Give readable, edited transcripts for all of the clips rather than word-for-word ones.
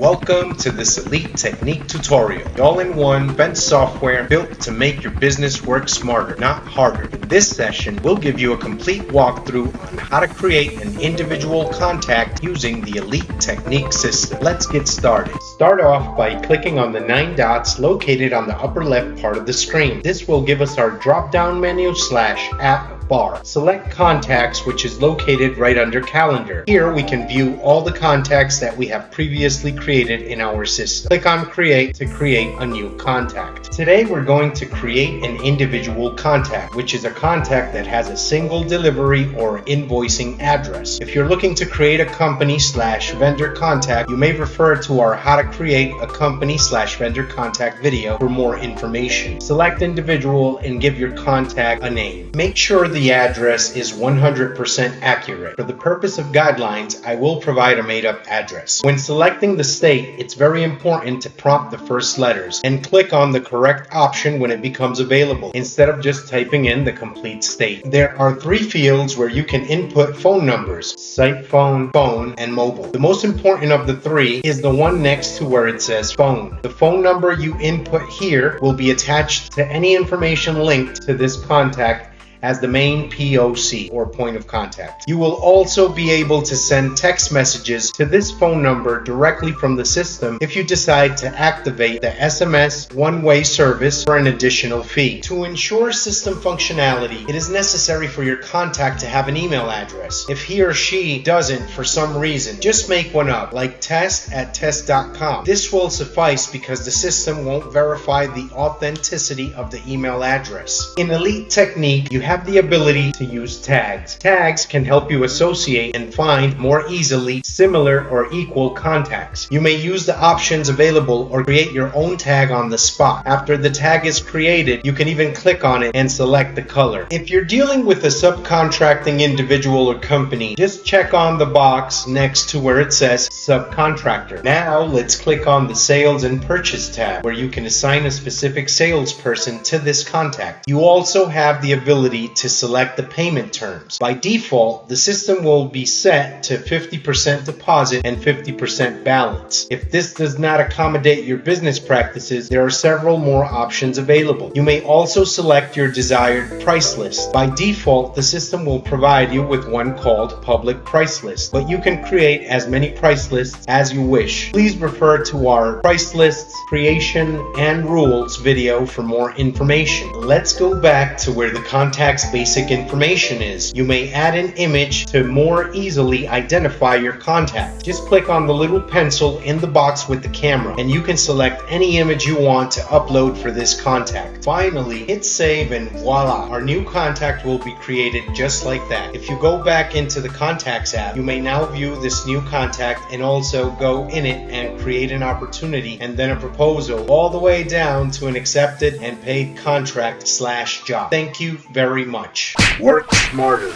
Welcome to this Elite Technique tutorial, the all-in-one event software built to make your business work smarter, not harder. In this session, we'll give you a complete walkthrough on how to create an individual contact using the Elite Technique system. Let's get started. Start off by clicking on the 9 dots located on the upper left part of the screen. This will give us our drop-down menu / app bar. Select Contacts, which is located right under Calendar. Here we can view all the contacts that we have previously created in our system. Click on Create to create a new contact. Today we're going to create an individual contact, which is a contact that has a single delivery or invoicing address. If you're looking to create a company / vendor contact, you may refer to our How to Create a Company / vendor contact video for more information. Select Individual and give your contact a name. Make sure the address is 100% accurate. For the purpose of guidelines, I will provide a made-up address. When selecting the state, it's very important to prompt the first letters and click on the correct option when it becomes available, instead of just typing in the complete state. There are 3 fields where you can input phone numbers: site phone, phone, and mobile. The most important of the 3 is the one next to where it says phone. The phone number you input here will be attached to any information linked to this contact as the main POC or point of contact. You will also be able to send text messages to this phone number directly from the system if you decide to activate the SMS one-way service for an additional fee. To ensure system functionality, it is necessary for your contact to have an email address. If he or she doesn't for some reason, just make one up, like test@test.com. This will suffice because the system won't verify the authenticity of the email address. In Elite Technique, you have the ability to use tags. Tags can help you associate and find more easily similar or equal contacts. You may use the options available or create your own tag on the spot. After the tag is created, you can even click on it and select the color. If you're dealing with a subcontracting individual or company, just check on the box next to where it says subcontractor. Now let's click on the Sales and Purchase tab, where you can assign a specific salesperson to this contact. You also have the ability to select the payment terms. By default, the system will be set to 50% deposit and 50% balance. If this does not accommodate your business practices, there are several more options available. You may also select your desired price list. By default, the system will provide you with one called Public Price List, but you can create as many price lists as you wish. Please refer to our price lists, creation, and rules video for more information. Let's go back to where the contact's basic information is. You may add an image to more easily identify your contact. Just click on the little pencil in the box with the camera and you can select any image you want to upload for this contact. Finally, hit save and voila, our new contact will be created just like that. If you go back into the Contacts app, you may now view this new contact and also go in it and create an opportunity and then a proposal, all the way down to an accepted and paid contract / job. Thank you very much. Work smarter,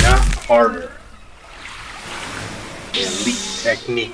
not harder. Elite Technique.